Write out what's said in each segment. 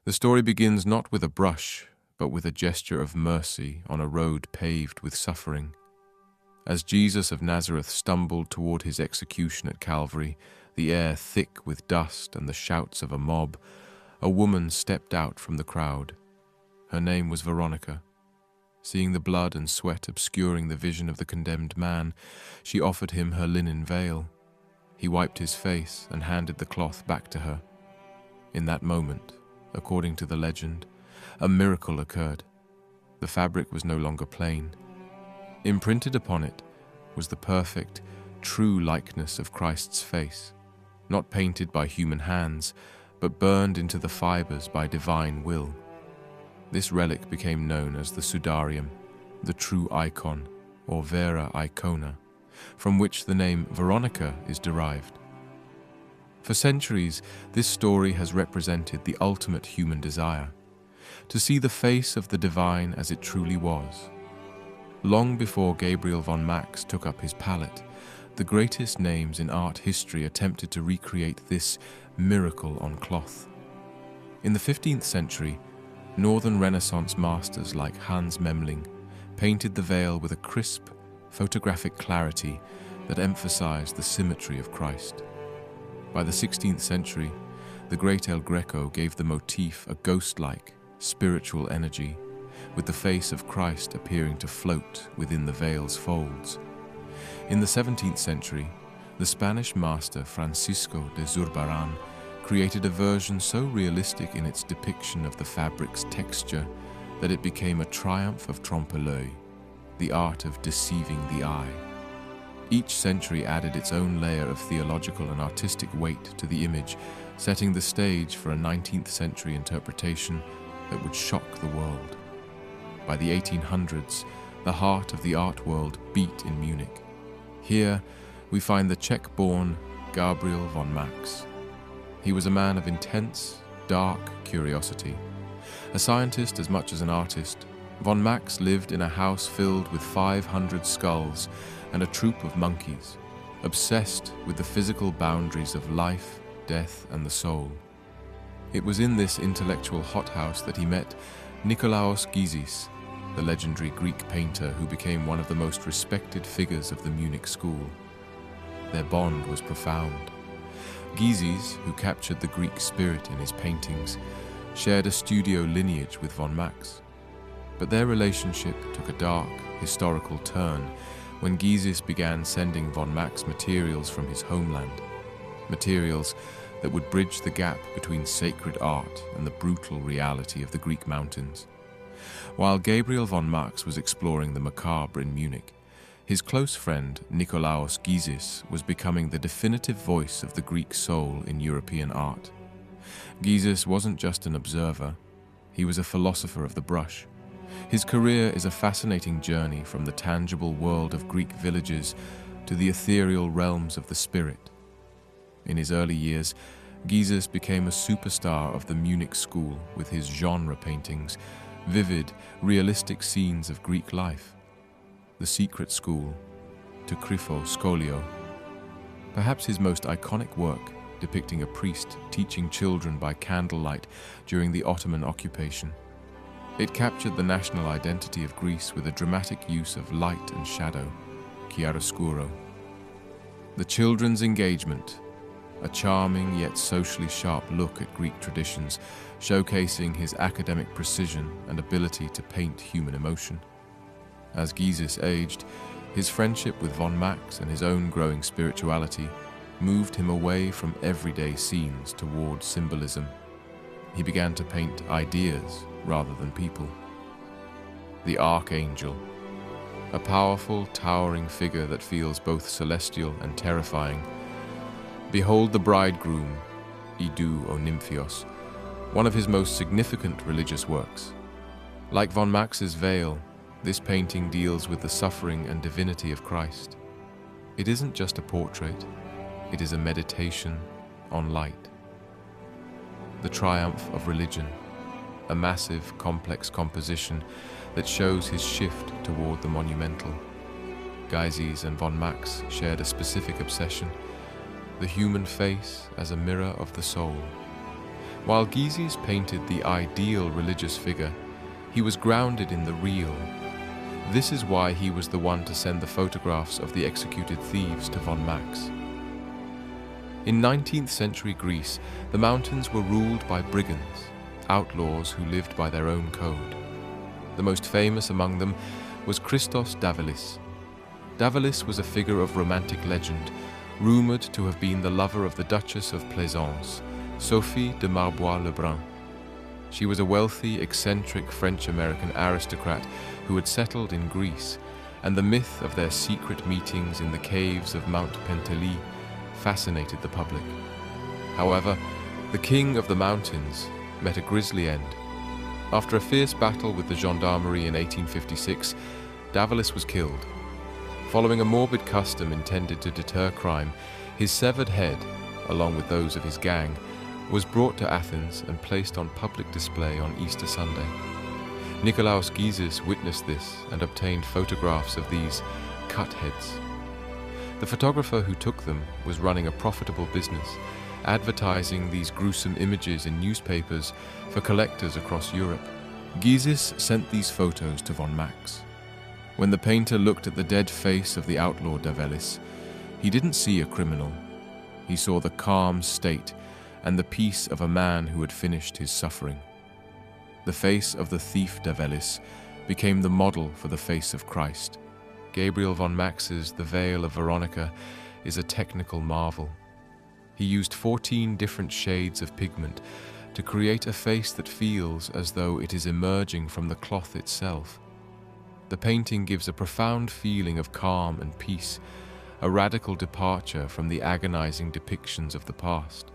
The story begins not with a brush, but with a gesture of mercy on a road paved with suffering. As Jesus of Nazareth stumbled toward his execution at Calvary, the air thick with dust and the shouts of a mob, a woman stepped out from the crowd. Her name was Veronica. Seeing the blood and sweat obscuring the vision of the condemned man, she offered him her linen veil. He wiped his face and handed the cloth back to her. In that moment, according to the legend, a miracle occurred. The fabric was no longer plain. Imprinted upon it was the perfect, true likeness of Christ's face, not painted by human hands, but burned into the fibers by divine will. This relic became known as the Sudarium, the true icon, or Vera Icona, from which the name Veronica is derived. For centuries, this story has represented the ultimate human desire, to see the face of the divine as it truly was. Long before Gabriel von Max took up his palette, the greatest names in art history attempted to recreate this miracle on cloth. In the 15th century, Northern Renaissance masters like Hans Memling painted the veil with a crisp, photographic clarity that emphasized the symmetry of Christ. By the 16th century, the great El Greco gave the motif a ghost-like, spiritual energy, with the face of Christ appearing to float within the veil's folds. In the 17th century, the Spanish master Francisco de Zurbarán created a version so realistic in its depiction of the fabric's texture that it became a triumph of trompe-l'œil, the art of deceiving the eye. Each century added its own layer of theological and artistic weight to the image, setting the stage for a 19th century interpretation that would shock the world. By the 1800s, the heart of the art world beat in Munich. Here, we find the Czech-born Gabriel von Max. He was a man of intense, dark curiosity. A scientist as much as an artist, von Max lived in a house filled with 500 skulls and a troop of monkeys, obsessed with the physical boundaries of life, death, and the soul. It was in this intellectual hothouse that he met Nikolaos Gysis, the legendary Greek painter who became one of the most respected figures of the Munich school. Their bond was profound. Gysis, who captured the Greek spirit in his paintings, shared a studio lineage with von Max. But their relationship took a dark, historical turn when Gysis began sending von Max materials from his homeland, materials that would bridge the gap between sacred art and the brutal reality of the Greek mountains. While Gabriel von Max was exploring the macabre in Munich, his close friend Nikolaos Gysis was becoming the definitive voice of the Greek soul in European art. Gysis wasn't just an observer, he was a philosopher of the brush. His career is a fascinating journey from the tangible world of Greek villages to the ethereal realms of the spirit. In his early years, Gysis became a superstar of the Munich school with his genre paintings, vivid, realistic scenes of Greek life. The Secret School, to Crypho Scolio. Perhaps his most iconic work, depicting a priest teaching children by candlelight during the Ottoman occupation. It captured the national identity of Greece with a dramatic use of light and shadow, chiaroscuro. The Children's Engagement, a charming yet socially sharp look at Greek traditions, showcasing his academic precision and ability to paint human emotion. As Gysis aged, his friendship with von Max and his own growing spirituality moved him away from everyday scenes toward symbolism. He began to paint ideas rather than people. The Archangel, a powerful, towering figure that feels both celestial and terrifying. Behold the Bridegroom, Idou o Nymphios, one of his most significant religious works. Like von Max's Veil, this painting deals with the suffering and divinity of Christ. It isn't just a portrait, it is a meditation on light. The Triumph of Religion, a massive, complex composition that shows his shift toward the monumental. Gysis and von Max shared a specific obsession, the human face as a mirror of the soul. While Gysis painted the ideal religious figure, he was grounded in the real. This is why he was the one to send the photographs of the executed thieves to von Max. In 19th century Greece, the mountains were ruled by brigands, outlaws who lived by their own code. The most famous among them was Christos Davalis. Davalis was a figure of romantic legend, rumored to have been the lover of the Duchess of Plaisance, Sophie de Marbois-Lebrun. She was a wealthy, eccentric French-American aristocrat who had settled in Greece, and the myth of their secret meetings in the caves of Mount Pentéli fascinated the public. However, the king of the mountains met a grisly end. After a fierce battle with the gendarmerie in 1856, Davalis was killed. Following a morbid custom intended to deter crime, his severed head, along with those of his gang, was brought to Athens and placed on public display on Easter Sunday. Nikolaos Gysis witnessed this and obtained photographs of these cut heads. The photographer who took them was running a profitable business, advertising these gruesome images in newspapers for collectors across Europe. Gysis sent these photos to von Max. When the painter looked at the dead face of the outlaw Davalis, he didn't see a criminal. He saw the calm state and the peace of a man who had finished his suffering. The face of the thief Davalis became the model for the face of Christ. Gabriel von Max's The Veil of Veronica is a technical marvel. He used 14 different shades of pigment to create a face that feels as though it is emerging from the cloth itself. The painting gives a profound feeling of calm and peace, a radical departure from the agonizing depictions of the past.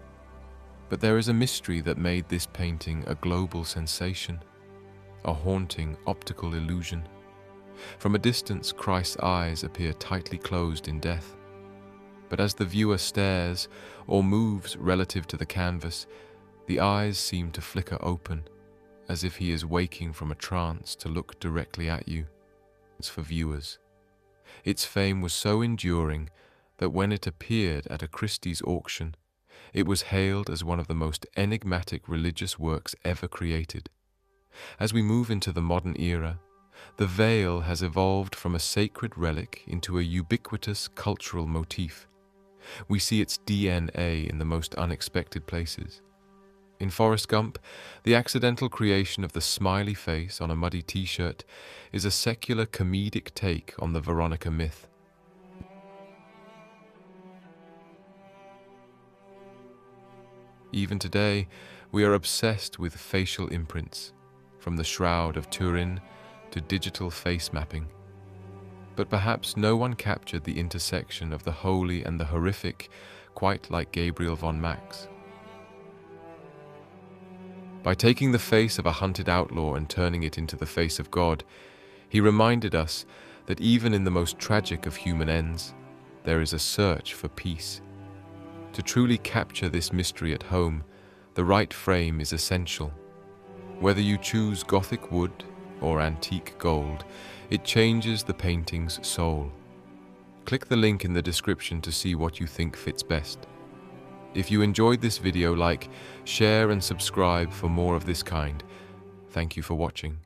But there is a mystery that made this painting a global sensation, a haunting optical illusion. From a distance, Christ's eyes appear tightly closed in death. But as the viewer stares or moves relative to the canvas, the eyes seem to flicker open, as if he is waking from a trance to look directly at you. For viewers, its fame was so enduring that when it appeared at a Christie's auction, it was hailed as one of the most enigmatic religious works ever created. As we move into the modern era, the veil has evolved from a sacred relic into a ubiquitous cultural motif. We see its DNA in the most unexpected places. In Forrest Gump, the accidental creation of the smiley face on a muddy t-shirt is a secular comedic take on the Veronica myth. Even today, we are obsessed with facial imprints, from the Shroud of Turin to digital face mapping. But perhaps no one captured the intersection of the holy and the horrific quite like Gabriel von Max. By taking the face of a hunted outlaw and turning it into the face of God, he reminded us that even in the most tragic of human ends, there is a search for peace. To truly capture this mystery at home, the right frame is essential. Whether you choose Gothic wood or antique gold, it changes the painting's soul. Click the link in the description to see what you think fits best. If you enjoyed this video, like, share and subscribe for more of this kind. Thank you for watching.